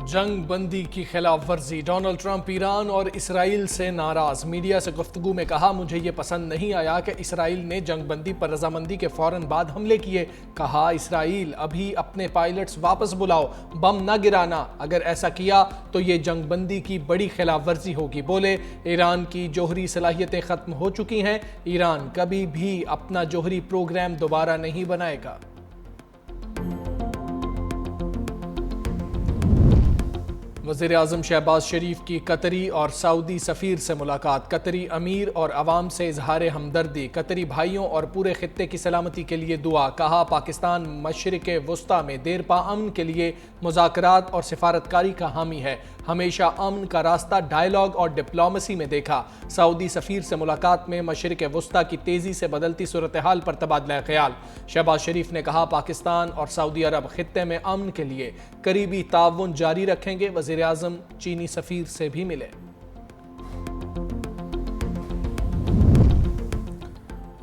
जंग बंदी की खिलाफ वर्जी। डोनाल्ड ट्रंप ईरान और इसराइल से नाराज। मीडिया से गुफ्तगू में कहा, मुझे ये पसंद नहीं आया कि इसराइल ने जंग बंदी पर रजामंदी के फौरन बाद हमले किए। कहा, इसराइल अभी अपने पायलट्स वापस बुलाओ, बम न गिराना। अगर ऐसा किया तो ये जंग बंदी की बड़ी खिलाफ वर्जी होगी। बोले, ईरान की जोहरी सलाहियतें खत्म हो चुकी हैं। ईरान कभी भी अपना जोहरी प्रोग्राम दोबारा नहीं बनाएगा। वज़ीर आज़म शहबाज शरीफ की कतरी और सऊदी सफ़ीर से मुलाकात। कतरी अमीर और अवाम से इजहार हमदर्दी। कतरी भाइयों और पूरे खित्ते की सलामती के लिए दुआ। कहा, पाकिस्तान मशरिक़ वुस्ता में देरपा अमन के लिए मुज़ाकरात और सिफारतकारी का हामी है। हमेशा अमन का रास्ता डायलॉग और डिप्लोमेसी में देखा। सऊदी सफ़ीर से मुलाकात में मशरिक़ वुस्ता की तेज़ी से बदलती सूरत हाल पर तबादला ख्याल। शहबाज शरीफ ने कहा, पाकिस्तान और सऊदी अरब खित्ते में अमन के लिए करीबी ताउन जारी रखेंगे। वज़ीर आज़म चीनी सफ़ीर से भी मिले।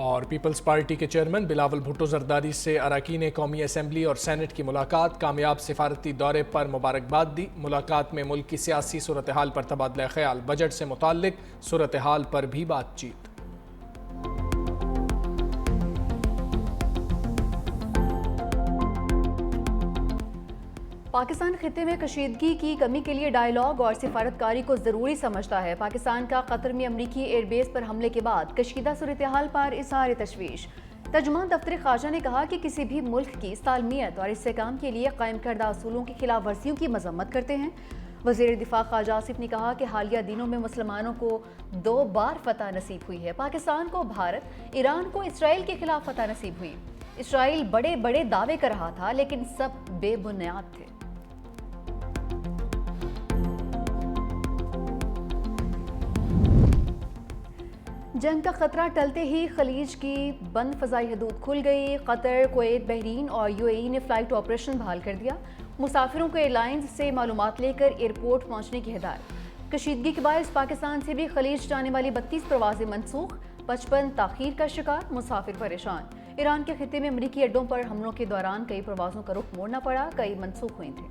और पीपल्स पार्टी के चेयरमैन बिलावल भुट्टो जरदारी से अरकान कौमी असम्बली और सेनेट की मुलाकात। कामयाब सिफारती दौरे पर मुबारकबाद दी। मुलाकात में मुल्क की सियासी सूरत हाल पर तबादला ख्याल। बजट से मुताल्लिक सूरत हाल पर भी बातचीत। पाकिस्तान खित्ते में कशीदगी की कमी के लिए डायलॉग और सिफारतकारी को ज़रूरी समझता है। पाकिस्तान का कतर में अमरीकी एयरबेस पर हमले के बाद कशीदा सूरत हाल पर इज़हार तशवीश। तर्जुमान दफ्तर ख़ारजा ने कहा कि किसी भी मुल्क की सालमियत और इस्तेहकाम के लिए कायम करदा असूलों की खिलाफ वर्जियों की मजम्मत करते हैं। वज़ीर दिफा ख्वाजा आसिफ ने कहा कि हालिया दिनों में मुसलमानों को 2 बार फतह नसीब हुई है। पाकिस्तान को भारत, ईरान को इसराइल के खिलाफ फतह नसीब हुई। इसराइल बड़े बड़े दावे कर रहा था, लेकिन सब बेबुनियाद थे। जंग का खतरा टलते ही खलीज की बंद फ़ज़ाई हदूद खुल गई। कतर, कुवैत, बहरीन और यूएई ने फ़्लाइट ऑपरेशन बहाल कर दिया। मुसाफिरों को एयरलाइंस से मालूमात लेकर एयरपोर्ट पहुंचने की हिदायत। कशीदगी के बायस पाकिस्तान से भी खलीज जाने वाली 32 प्रवासें मनसूख। 55 ताख़ीर का शिकार, मुसाफिर परेशान। ईरान के खित्ते में अमरीकी अड्डों पर हमलों के दौरान कई प्रवासों का रुख मोड़ना पड़ा, कई मनसूख हुए थे।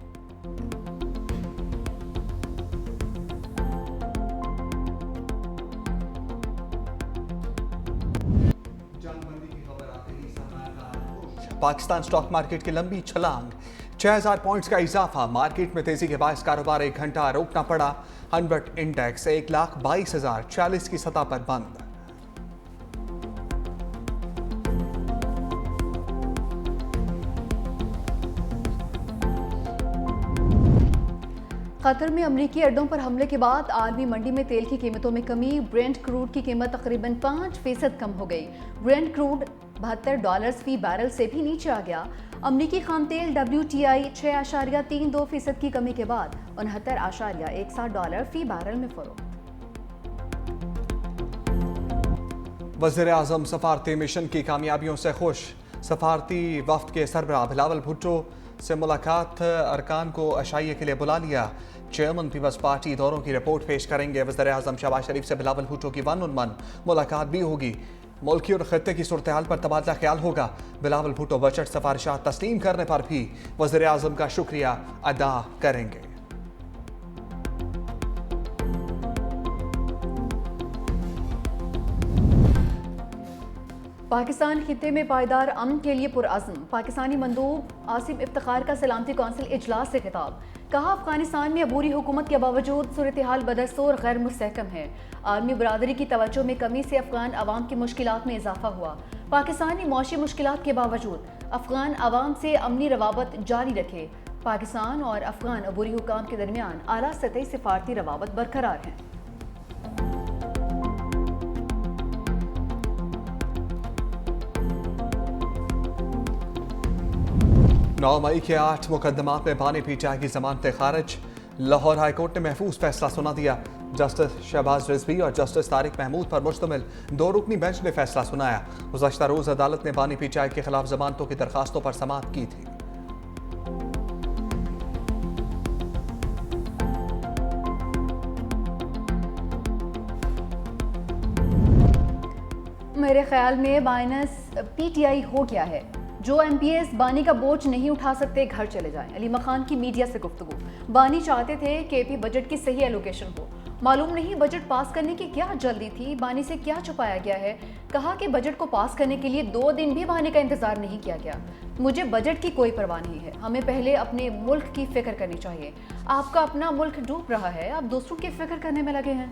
पाकिस्तान स्टॉक मार्केट की लंबी छलांग, 6000 पॉइंट्स का इजाफा। मार्केट में तेजी के बायस कारोबार 1 घंटा रोकना पड़ा। हनवर्ट इंडेक्स 1,22,040 की सतह पर बंद। कतर में अमरीकी अड्डों पर हमले के बाद आलमी मंडी में तेल की कीमतों में कमी। ब्रेंट क्रूड की कीमत तकरीबन 5% कम हो गई। ब्रेंट क्रूड $72 फी बैरल से भी नीचे आ गया। अमरीकी खाम तेल WTI 6.32% की कमी के बाद $69.61 फी बैरल में फरोख्त। वज़ीर आज़म सफारती मिशन की कामयाबियों से खुश। सफारती वफ्द के सरबराह बिलावल भुट्टो से मुलाकात। अरकान को अशाइये के लिए बुला लिया। चेयरमैन पीपल्स पार्टी दौरों की रिपोर्ट पेश करेंगे। वज़ीर आज़म शहबाज शरीफ से बिलावल भुट्टो की वन-ऑन-वन मुलाकात भी होगी। मुल्की और खित्ते की सूरत हाल पर तबादला ख्याल होगा। बिलावल भुट्टो बजट सिफारिशात तस्लीम करने पर भी वज़ीर आज़म का शुक्रिया अदा करेंगे। पाकिस्तान खित्ते में पायदार अमन के लिए पुरअज़्म। पाकिस्तानी मंदूब आसिम इफ्तिखार का सलामती कौंसिल इजलास से खिताब। कहा, अफगानिस्तान में अबूरी हुकूमत के बावजूद सूरत हाल बदस्तूर गैर मुस्तहकम है। आलमी बरादरी की तवज्जो में कमी से अफगान अवाम की मुश्किलात में इजाफा हुआ। पाकिस्तानी मौशी मुश्किलात के बावजूद अफगान अवाम से अमनी रवाबत जारी रखे। पाकिस्तान और अफगान अबूरी हुकाम के दरमियान आला सतही सिफारती रवाबत बरकरार है। 9 मई के 8 मुकदमात में बानी पीटीआई की जमानतें खारिज। लाहौर हाईकोर्ट ने महफूज फैसला सुना दिया। जस्टिस शहबाज रिजवी और जस्टिस तारिक महमूद पर मुश्तमिल 2 रुकनी बेंच ने फैसला सुनाया। गुज़श्ता रोज अदालत ने बानी पीटीआई के खिलाफ जमानतों की दरखास्तों पर समाअत की थी। मेरे ख्याल में माइनस पीटीआई हो गया है। जो MPs बानी का बोझ नहीं उठा सकते घर चले जाएं। अली मखान की मीडिया से गुफ्तगू। बानी चाहते थे KP बजट की सही एलोकेशन हो, मालूम नहीं बजट पास करने की क्या जल्दी थी, बानी से क्या छुपाया गया है। कहा कि बजट को पास करने के लिए 2 दिन भी बानी का इंतजार नहीं किया गया। मुझे बजट की कोई परवाह नहीं है, हमें पहले अपने मुल्क की फिक्र करनी चाहिए। आपका अपना मुल्क डूब रहा है, आप दूसरों की फिक्र करने में लगे हैं।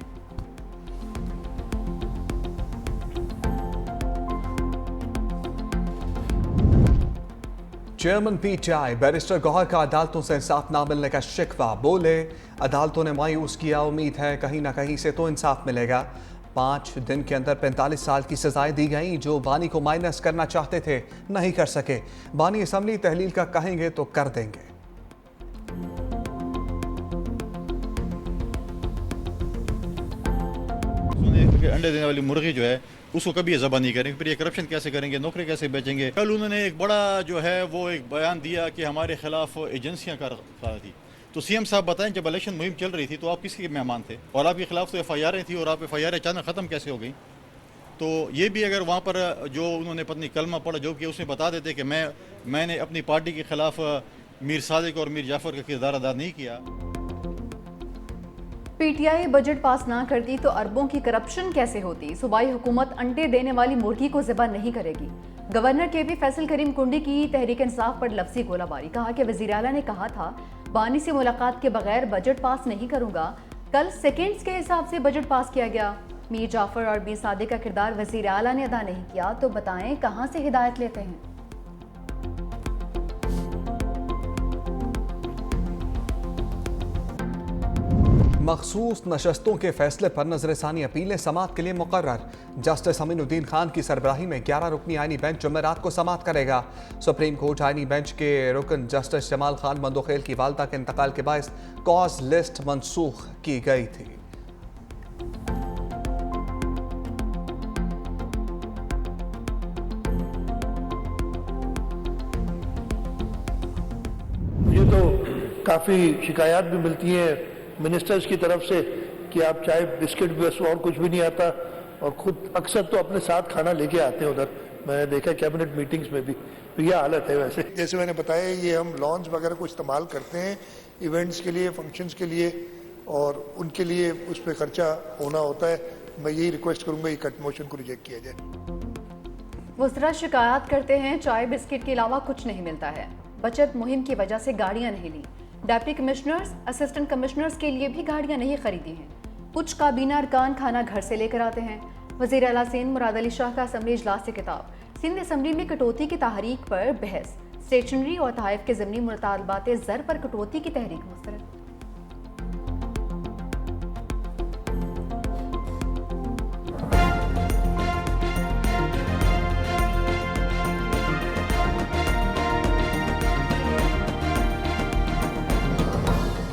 चेयरमैन PTI बैरिस्टर गौहर का अदालतों से इंसाफ ना मिलने का शिकवा। बोले अदालतों ने मायूस किया, उम्मीद है कहीं ना कहीं से तो इंसाफ मिलेगा। 5 दिन के अंदर 45 साल की सजाएं दी गई। जो बानी को माइनस करना चाहते थे नहीं कर सके। बानी असम्बली तहलील का कहेंगे तो कर देंगे। अंडे देने वाली मुर्गी जो है उसको कभी ज़बह नहीं करेंगे, फिर ये करप्शन कैसे करेंगे, नौकरी कैसे बेचेंगे। कल उन्होंने एक बड़ा जो है वो एक बयान दिया कि हमारे खिलाफ एजेंसियां कर थी। तो CM साहब बताएं, जब इलेक्शन मुहिम चल रही थी तो आप किसके मेहमान थे, और आपके खिलाफ तो FIR थी, और आप FIR अचानक ख़त्म कैसे हो गई। तो ये भी अगर वहाँ पर जो उन्होंने पत्नी कलमा पढ़ा जो कि उसमें बता देते कि मैंने अपनी पार्टी के खिलाफ मीर सादिक और मीर जाफ़र का किरदार अदा नहीं किया। PTI बजट पास ना करती तो अरबों की करप्शन कैसे होती। सूबाई हुकूमत अंडे देने वाली मुर्गी को ज़िबा नहीं करेगी। गवर्नर KP फैसल करीम कुंडी की तहरीक इंसाफ पर लफ्जी गोलाबारी। कहा कि वज़ीर आला ने कहा था बानी से मुलाकात के बगैर बजट पास नहीं करूंगा। कल सेकेंड्स के हिसाब से बजट पास किया गया। मीर जाफ़र और मीर सादिक का किरदार वज़ीर आला ने अदा नहीं किया, तो बताएं कहाँ से हिदायत लेते हैं। मखसूस नशस्तों के फैसले पर नजरसानी अपीलें समात के लिए मुकर्रर। जस्टिस अमीनुद्दीन खान की सरबराही में 11 रुकनी आईनी बेंच जुमेरात को समात करेगा। सुप्रीम कोर्ट आईनी बेंच के रुकन जस्टिस जमाल खान मंदोखेल की वालदा के इंतकाल के बायस कॉज लिस्ट मनसूख की गई थी। मुझे तो काफ़ी शिकायत भी मिलती हैं मिनिस्टर्स की तरफ से कि आप चाय बिस्किट बस और कुछ भी नहीं आता, और खुद अक्सर तो अपने साथ खाना लेके आते हैं उधर। मैंने देखा कैबिनेट मीटिंग्स में भी, तो यह हालत है। वैसे जैसे मैंने बताया, ये हम लॉन्च वगैरह को इस्तेमाल करते हैं इवेंट्स के लिए, फंक्शंस के लिए, और उनके लिए उस पर खर्चा होना होता है। मैं यही रिक्वेस्ट करूँगा ये कट मोशन को रिजेक्ट किया जाए। वज़रा शिकायत करते हैं चाय बिस्किट के अलावा कुछ नहीं मिलता है। बचत मुहिम की वजह से गाड़ियां नहीं ली। डिप्टी कमिश्नर्स, असिस्टेंट कमिश्नर्स के लिए भी गाड़ियां नहीं खरीदी हैं। कुछ काबीना अरकान खाना घर से लेकर आते हैं। वज़ीर आला सिंध मुराद अली शाह का असम्बली इजलास से खिताब। सिंध असम्बली में कटौती की तहरीक पर बहस। स्टेशनरी और तहफ़ के ज़मनी मुतालबात ज़र पर कटौती की तहरीक मुस्तरद।